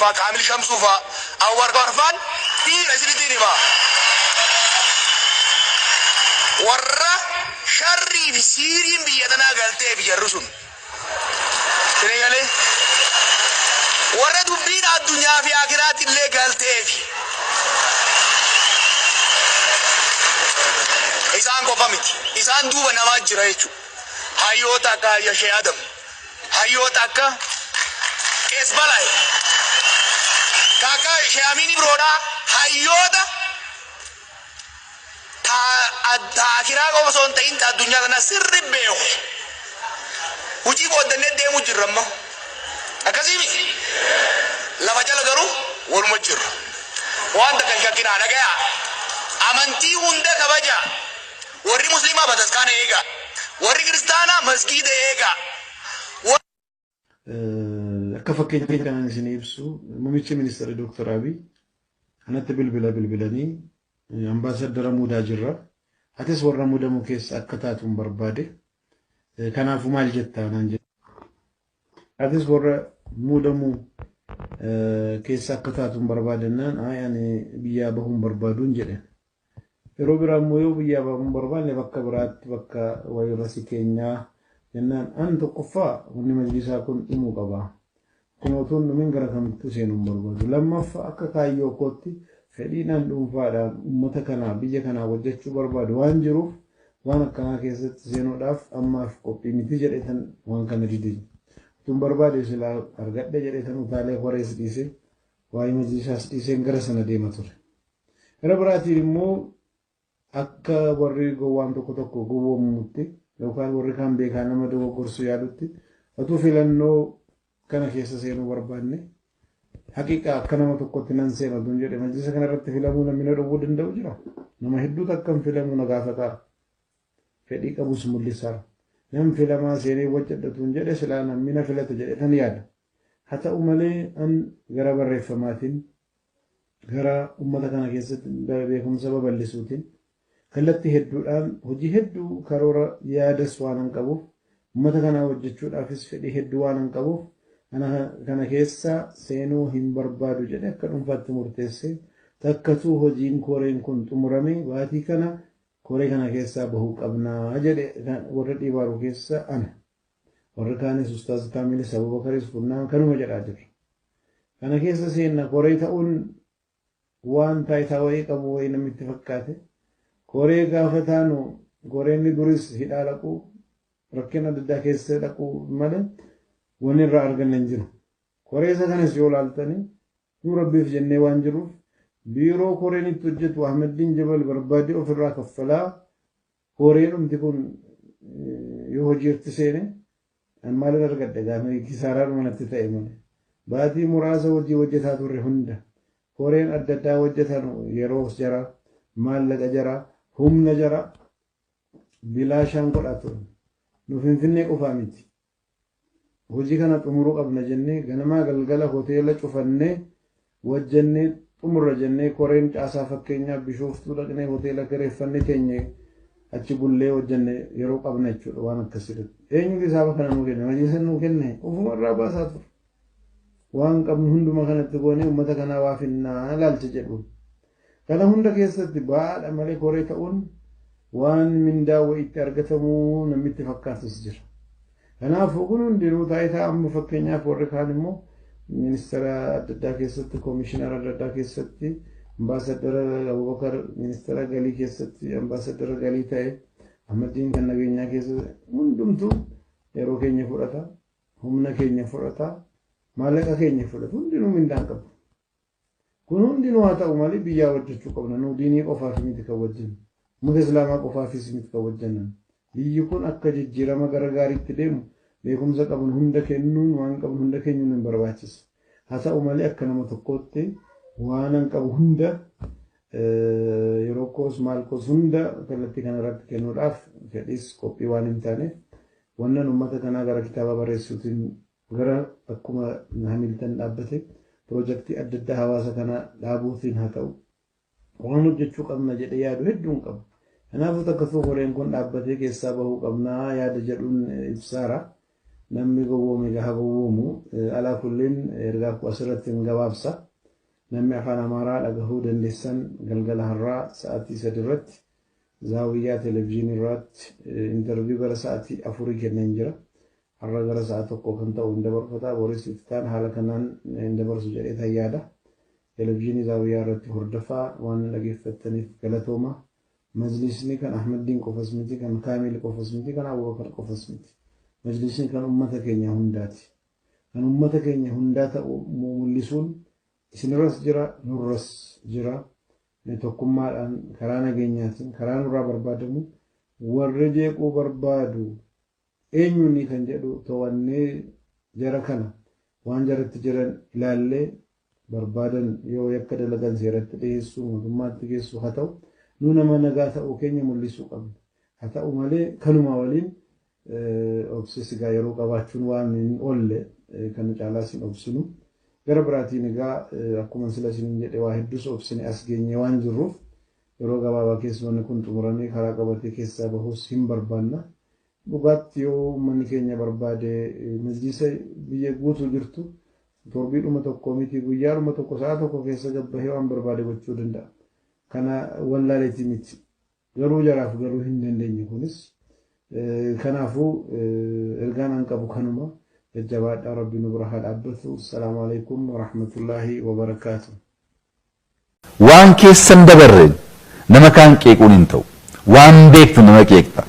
فا كامل شمسو فا أور كورفان دين أسرتيني فا ورّا شرّي في سيرين بيدنا قلتي بجرسون تنيالي ورّا دبين الدنيا في آخرات اللي قلتي إسان قفمت إسان دوبا نماج جرأيشو هايوتا كا يشي آدم هايوتا كا كيس بلاي كاكا شاميني برودا هايوتا تا آخرا قوم سون تين تا الدنيا كنا سر بيو وجي بودن ديمو جرمه أكاسيمي لما جل قرو والمجر وانت كان كنا نجا أمانتي ونده كباجا وري مسلمة بتسكان إيجا وري كريستانا مسجد إيجا كفكين كان سنيبسو مميتشي منستر دكتور أبي أنا تبل بلاني أمباسادر مودا جرا أتس ورا مودا مكيس أكتاتهم بربادي كان في مال جتا نانجي أتس ورا مودا مو كيس أكتاتهم بربادي نان يعني بيابهم بربادون جدا روبرا مويو بيابهم بربادي بكا برات بكا ويرسي كينيا جنان أنت قفا وني مجلسا كن إمو قبا كنوتون من غرقم تسينهم بربادو لما فأكا كايو كوتي فدينا دوفادا متكنا بيجكنا وجهچو برباد وانجرو وانا كنا كيست زينو داف اما كوبي ميتي جريتن وان كان ريدي تم برباد سلا ارغد جريتن وتالي خوريس ديسي واي مجيساس ديسي غرسنا ديماتور ربراتي مو اكا وري غو وان توكو توكو غو موتي لو كان وري كان بيكانا مدو كورسو يادوتي اتو فيلنو كان كيس زينو بربادني حقيقة كنا ما تقول تنسي ما دونجر مجلس كنا رت فيلمونا من الربود الدوجرا نما هدو تكم فيلمونا غافكار فديك أبو سمولي صار نم فيلما سيري وجد دونجر سلانا من فيلم تجري ثانية حتى أملي أن غراب الرفماتين غرا أمتا كنا كيست بيكم سبب اللي سوتين كلتي هدو الآن هجي هدو كارورا يادس وانا كابو أمتا كنا وجد شو الأفس فدي هدو وانا كابو أنا كان كيسا سينو هم بربادو جدا كنون فات مرتسي تكتو هجين كورين كنت مرمي واتي كان كوري كان كيسا بهوك أبنا جدا ورد إبارو كيسا أنا ورد كان أستاذ كامل سبو بكريس فلنا كانوا مجد عجر كان كيسا سينا كوري تاون وان تاي تاوي كبوي نمتفكاتي كوري غافتانو كوري ندرس هدالكو ركنا ددا كيسا لكو مدن ونرى أرجع ننجرو كوريزا كان سيول علتني نربي في جنة وانجرو بيرو كوريني تجت وأحمد الدين جبل بربادي وفي الراك فلا كورينهم تكون يوجير تسيني أما لا أرجع دعامي كسارة من التتأمل بعدي مرازا وجهها توري هندا كورين أددا وجهها يروس جرا مال لك جرا هم نجرا بلا شانكر أتون نفهم فينك وفامتي hojii kana xumuruu qabna jennee ganamaa galgala hoteela cufannee wajjannee xumurra jennee koreen caasaa fakkeenyaaf bishooftuu dhaqnee hoteela gareeffannee teenye achi bullee wajjannee yeroo qabna jechuudha waan akkasitti. Eenyutu isaaba kana nuu kenne majlisan nuu kenne ofumarraa baasaa ture. Waan qabnu hunduma kanatti goonee uummata kanaa waa finnaa laalcha jedhuun. Kana hunda keessatti baadha malee koree ta'uun waan mindaa wayiitti argatamuu namitti fakkaatus jira. أنا فوقون ديرو تايتا أم فكينيا فوركان مو منستر أددا كيستي كوميشنر أددا كيستي أمباسادر أبو بكر منستر غالي كيستي أمباسادر غالي تاي أحمدين كان نبينا كيستي من دمتو يرو كينيا فورتا همنا كينيا فورتا مالك كينيا فورتا من دينو من دانكب كنون دينو هاتا أمالي بيا وجدتو قبنا نو ديني قفا في ميتك وجن مدسلاما قفا في سميتك وجنن بيكون أكاد جرما غرغاري تدم بيكم زكابون هندا كنون وان كابون هندا كنون من برباتس هذا أمالي أكنا متقوتي وانا كابون هندا يروكوس مالكوس هندا كالتي كان رات كنور أف كديس كوبي وانين تاني وانا نمتا كنا غرا كتابة بريسوتين غرا أكما نهميلتن أبتك بروجكتي أددا هواسا كنا لابوثين هاتاو وانو جتشو قبنا جد يادو هدون قبل أنا فتكثو قرين كون أبتك يسابه قبنا ياد جرون إبسارة namni gowwoome gaha gowwoomu alaa kulliin ergaa ku asirratti hin gabaabsa namni afaan amaaraa dhagahuu dandeessan galgala har'aa sa'aatii 3 irratti zaawiyyaa televiziyoonii irratti interviyuu gara sa'aatii 4 kennan jira har'a gara sa'a 1 kan ta'u dabarfata boris iftaan haala kanaan dabarsu jedhee tayyaada televiziyoonii zaawiyyaa irratti hordofaa waan dhageeffattaniif galatooma majlisni kan Ahmadiin qofas miti kan Kaamil qofas miti kan Abubakar qofas miti majlisni kan ummata keenya hundaati kan ummata keenya hundaa ta'u mul'isuun isinirras jira nurras jira tokkummaadhaan karaa nageenyaatiin karaa nurraa barbaadamu warra jeequu barbaadu eenyuuni kan jedhu to'annee jara kana waan jaratti jiran ilaallee barbaadan yoo yakka dalagan seeratti dhiyeessuu mootummaatti geessu haa ta'u nu nama nagaa ta'uu keenya mul'isuu qabna haa ta'u malee kanuma waliin obsisigaa yeroo qabaachuun waan hin oolle kan caalaa sin obsinu gara biraatiin egaa akkuma sila isin jedhe waa hedduus obsine as geenye waan jirruuf yeroo gabaabaa keessa wanni kun xumuramee karaa qabatee keessaa bahuus hin barbaanna dhugaatti yoo uummanni keenya barbaade majlisa biyya guutuu jirtu torbiidhuma tokko miti guyyaadhuma tokko sa'a tokko keessa gabbahee waan barbaade gochuu danda'a kana wallaaleetii miti garuu jaraaf garuu hin dandeenye kunis kanaafuu ergaan an qabu kanuma الجواد ربي نبرها العبث السلام عليكم ورحمة الله وبركاته وان كيسن دبرين نما كان كيكون انتو وان بيكتو نما كيكتا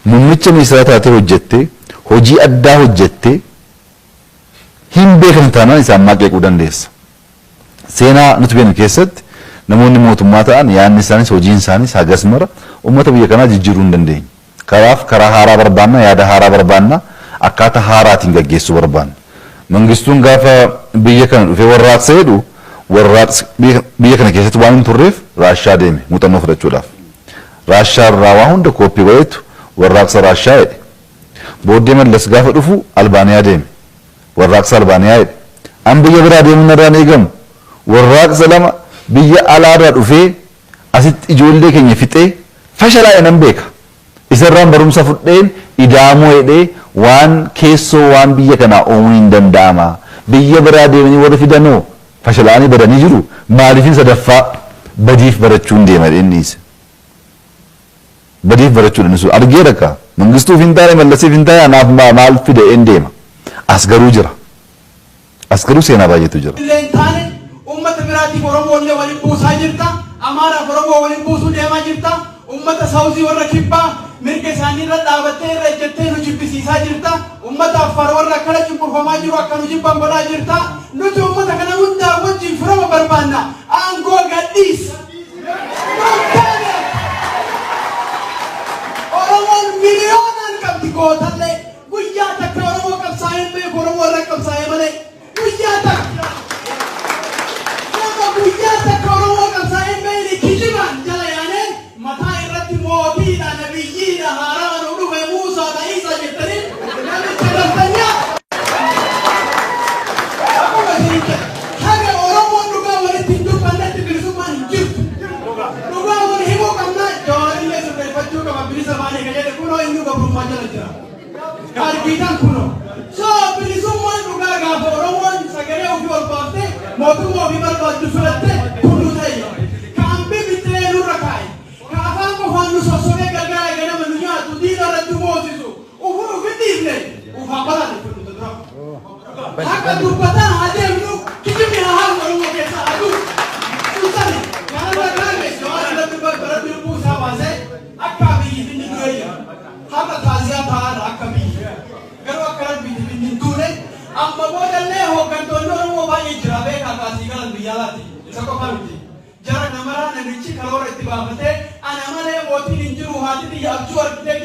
ممتش ميسراتاتي هجتي هجي أدى هجتي هم بيكن تانا نسان ما كيكو دان ديس سينا نتبين كيست نموني موتماتا ان يان نسانيس هجين سانيس هاقس مرة امتا بيكنا ججرون دان دين كراف كرا هارا بربانا يادا هارا بربانا akkata haaraatiin gaggeessu barbaanna mangistuun gaafa biyya kana dhufee warraaqsa jedhu warraaqsi biyya kana keessatti waan hin turreef raashaa deeme muuxannoo fudhachuudhaaf raashaa irraa waa hunda kooppii godhetu warraaqsa raashaa jedhe booddee mallas gaafa dhufu albaaniyaa deeme warraaqsa albaaniyaa jedhe an biyya biraa deemuun irraan eegamu warraaqsa lama biyya alaarraa dhufee asitti ijoollee keenya fixee fashalaa'e nan beeka isarraan barumsa fudheen idaamoo jedhee waan keessoo waan biyya kana uumuu hin danda'ama biyya biraa deemanii warra fidanoo fashalaanii badanii jiru maaliifin sadaffaa badiif barachuun deema dheeniis badiif barachuun inni sun argee dhaka mangistuuf hin taane mallasiif hin taane anaaf maal fide een deema as garuu jira as garuu seenaa baay'eetu jira. ummata biraatiif Oromoollee waliin buusaa jirta Amaaraaf Oromoo waliin buusuu deemaa jirta ummata Saawuzii warra kibbaa mirga isaanii irra dhaabattee irra ejjettee nu jibbisiisaa jirta ummata Affaar warra akkana cunqurfamaa jiru akka nu jibban godhaa jirta nuti ummata kana hundaa wajjin firama barbaanna aangoo gadhiis Oromoon miliyoonaan qabdi gootallee guyyaa takka Oromoo qabsaa'ee beeku Oromoo irra qabsaa'ee malee guyyaa takka guyyaa takka Oromoo qabsaa'ee beekni kijibaan jala yaanee mataa irratti mootiidha nabiyyiidha haaraan dhufe Muusaa Isa jettanii namicha galtanya akkuma isin haga Oromoon dhugaa walitti hin dubbannetti bilisummaan hin jirtu dhugaa wal himuu qabnaa jawaarillee sirreeffachuu qaba bilisa baanee ka jedhe kunoo inni gabrummaa jala jira argitan kunoo soo bilisummaan dhugaa gaafa Oromoon sagalee ofii ol baaftee mootummaa ofii barbaaddu fudhatte kunuu ta'e kaambii bittilee nurra kaa'e kaafaan qofaan nu sossobee gargaara ganama nu nyaatu diina irratti moosisu ufuu ufidhiifne ufaa balaa akka dubbataan haa deemnu kijibni haa haa Oromoo keessa haa dhufu sultani kanarra kaa'e jawaan irratti baratti lubbuu isaa baasee akka biyyi finni du'eeyya haqa taasisaa ta'aadha akka biyyi garuu akka rabbiiti finni hin duune amma boodallee hooggantoonni Oromoo baay'ee jira beekaa kaasii galan biyyaalaati isa qofa miti jara namaraa namichi karoora itti baafatee ana malee mootiin hin jiru haati biyya abjuu argitee